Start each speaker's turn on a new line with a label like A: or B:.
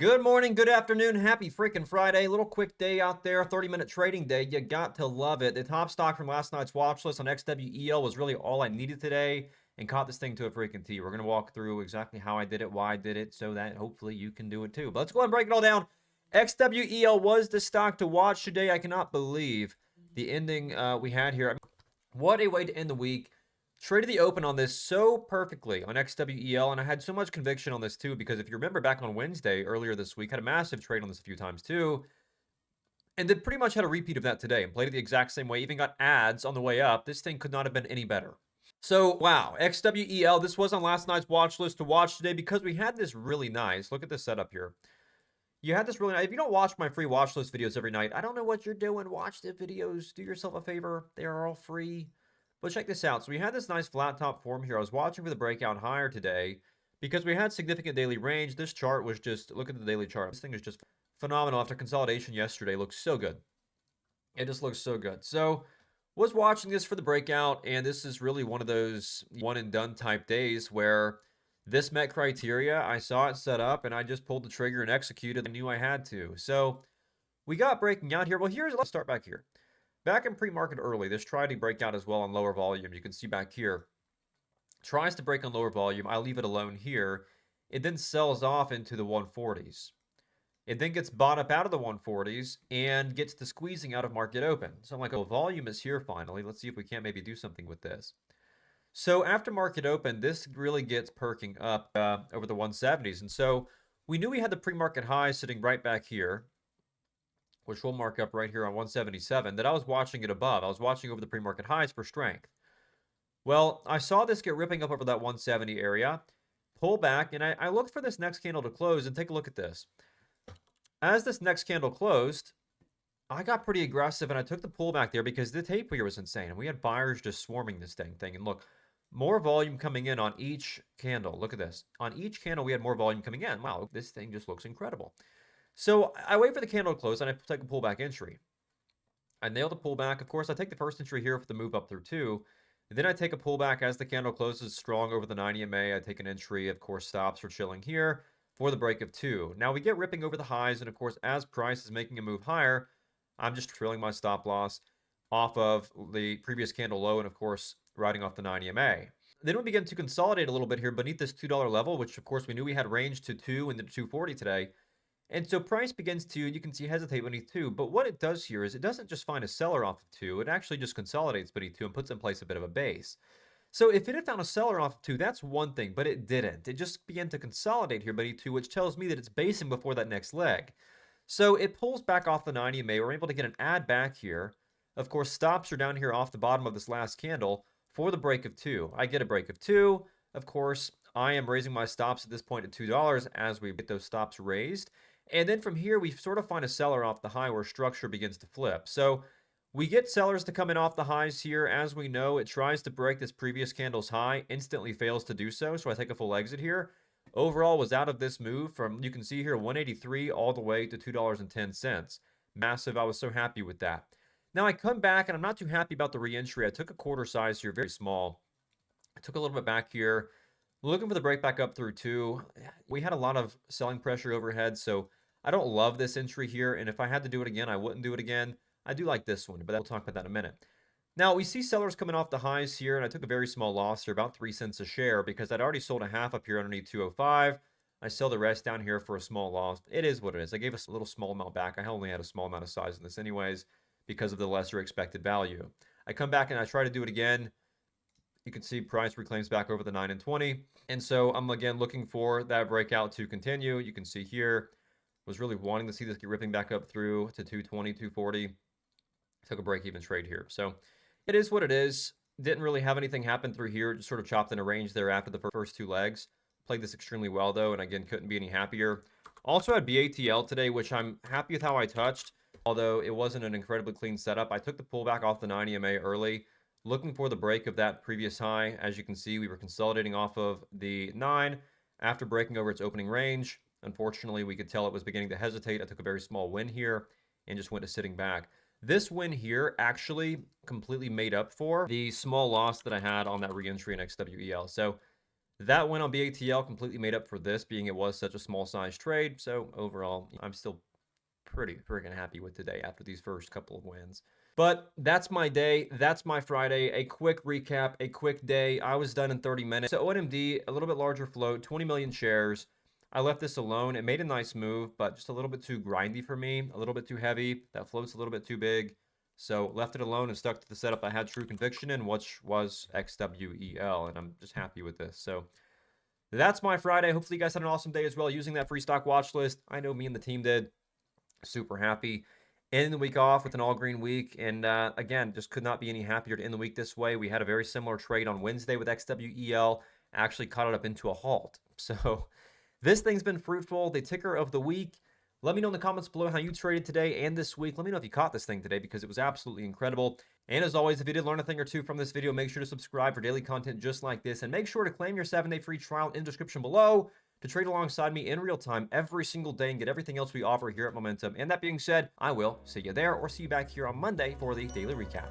A: Good morning, good afternoon, happy freaking Friday. Little quick day out there, 30-minute trading day. You got to love it. The top stock from last night's watch list on XWEL was really all I needed today and caught this thing to a freaking T. We're going to walk through exactly how I did it, why I did it, so that hopefully you can do it too. But let's go ahead and break it all down. XWEL was the stock to watch today. I cannot believe the ending we had here. What a way to end the week. Traded the open on this so perfectly on XWEL, and I had so much conviction on this too, because if you remember back on Wednesday earlier this week, had a massive trade on this a few times too, and then pretty much had a repeat of that today and played it the exact same way, even got ads on the way up. This thing could not have been any better. So, wow, XWEL, this was on last night's watch list to watch today because we had this really nice, look at this setup here. You had this really nice, if you don't watch my free watch list videos every night, I don't know what you're doing. Watch the videos, do yourself a favor. They are all free. But check this out. So we had this nice flat top form here. I was watching for the breakout higher today because we had significant daily range. This chart was just, look at the daily chart. This thing is just phenomenal. After consolidation yesterday, looks so good. It just looks so good. So was watching this for the breakout, and this is really one of those one and done type days where this met criteria. I saw it set up, and I just pulled the trigger and executed. I knew I had to. So we got breaking out here. Well, let's start back here. Back in pre-market early, this tried to break out as well on lower volume. You can see back here. Tries to break on lower volume. I leave it alone here. It then sells off into the 140s. It then gets bought up out of the 140s and gets the squeezing out of market open. So I'm like, oh, volume is here finally. Let's see if we can't maybe do something with this. So after market open, this really gets perking up over the 170s. And so we knew we had the pre-market high sitting right back here, which we'll mark up right here on 177, that I was watching it above. I was watching over the pre-market highs for strength. Well, I saw this get ripping up over that 170 area, pull back, and I looked for this next candle to close, and take a look at this. As this next candle closed, I got pretty aggressive, and I took the pullback there because the tape here was insane, and we had buyers just swarming this dang thing. And look, more volume coming in on each candle. Look at this. On each candle, we had more volume coming in. Wow, this thing just looks incredible. So I wait for the candle to close, and I take a pullback entry. I nail the pullback. Of course, I take the first entry here for the move up through 2. And then I take a pullback as the candle closes strong over the 90 MA. I take an entry, of course, stops for chilling here for the break of 2. Now we get ripping over the highs, and of course, as price is making a move higher, I'm just trailing my stop loss off of the previous candle low, and of course, riding off the 90 MA. Then we begin to consolidate a little bit here beneath this $2 level, which of course we knew we had range to 2 and then 240 today. And so price begins to, you can see, hesitate beneath 2. But what it does here is it doesn't just find a seller off of 2. It actually just consolidates beneath 2 and puts in place a bit of a base. So if it had found a seller off of 2, that's one thing, but it didn't. It just began to consolidate here beneath 2, which tells me that it's basing before that next leg. So it pulls back off the 90 MA. We're able to get an add back here. Of course, stops are down here off the bottom of this last candle for the break of 2. I get a break of 2. Of course, I am raising my stops at this point at $2 as we get those stops raised. And then from here, we sort of find a seller off the high where structure begins to flip. So we get sellers to come in off the highs here. As we know, it tries to break this previous candle's high, instantly fails to do so. So I take a full exit here. Overall was out of this move from, you can see here, 183 all the way to $2.10. Massive. I was so happy with that. Now I come back, and I'm not too happy about the re-entry. I took a quarter size here, very small. I took a little bit back here. Looking for the break back up through 2. We had a lot of selling pressure overhead, so I don't love this entry here, and if I had to do it again, I wouldn't do it again. I do like this one, but we'll talk about that in a minute. Now, we see sellers coming off the highs here, and I took a very small loss here, about 3 cents a share, because I'd already sold a half up here underneath 205. I sell the rest down here for a small loss. It is what it is. I gave a little small amount back. I only had a small amount of size in this anyways because of the lesser expected value. I come back and I try to do it again. You can see price reclaims back over the 9 and 20. And so I'm again looking for that breakout to continue. You can see here, was really wanting to see this get ripping back up through to 220, 240. Took a break-even trade here. So it is what it is. Didn't really have anything happen through here. Just sort of chopped in a range there after the first 2 legs. Played this extremely well, though, and again, couldn't be any happier. Also had BATL today, which I'm happy with how I touched, although it wasn't an incredibly clean setup. I took the pullback off the 90 MA early, looking for the break of that previous high. As you can see, we were consolidating off of the 9 after breaking over its opening range. Unfortunately, we could tell it was beginning to hesitate. I took a very small win here and just went to sitting back. This win here actually completely made up for the small loss that I had on that re-entry in XWEL. So That win on BATL completely made up for this, being it was such a small size trade. So overall, I'm still pretty freaking happy with today after these first couple of wins. But that's my day. That's my Friday. A quick recap, a quick day. I was done in 30 minutes. So ONMD, a little bit larger float, 20 million shares. I left this alone. It made a nice move, but just a little bit too grindy for me, a little bit too heavy. That float's a little bit too big. So left it alone and stuck to the setup I had true conviction in, which was XWEL, and I'm just happy with this. So that's my Friday. Hopefully you guys had an awesome day as well using that free stock watch list. I know me and the team did. Super happy. Ending the week off with an all green week. And again, just could not be any happier to end the week this way. We had a very similar trade on Wednesday with XWEL. Actually caught it up into a halt. So this thing's been fruitful. The ticker of the week. Let me know in the comments below how you traded today and this week. Let me know if you caught this thing today because it was absolutely incredible. And as always, if you did learn a thing or two from this video, make sure to subscribe for daily content just like this. And make sure to claim your 7-day free trial in the description below to trade alongside me in real time every single day and get everything else we offer here at Momentum. And that being said, I will see you there or see you back here on Monday for the daily recap.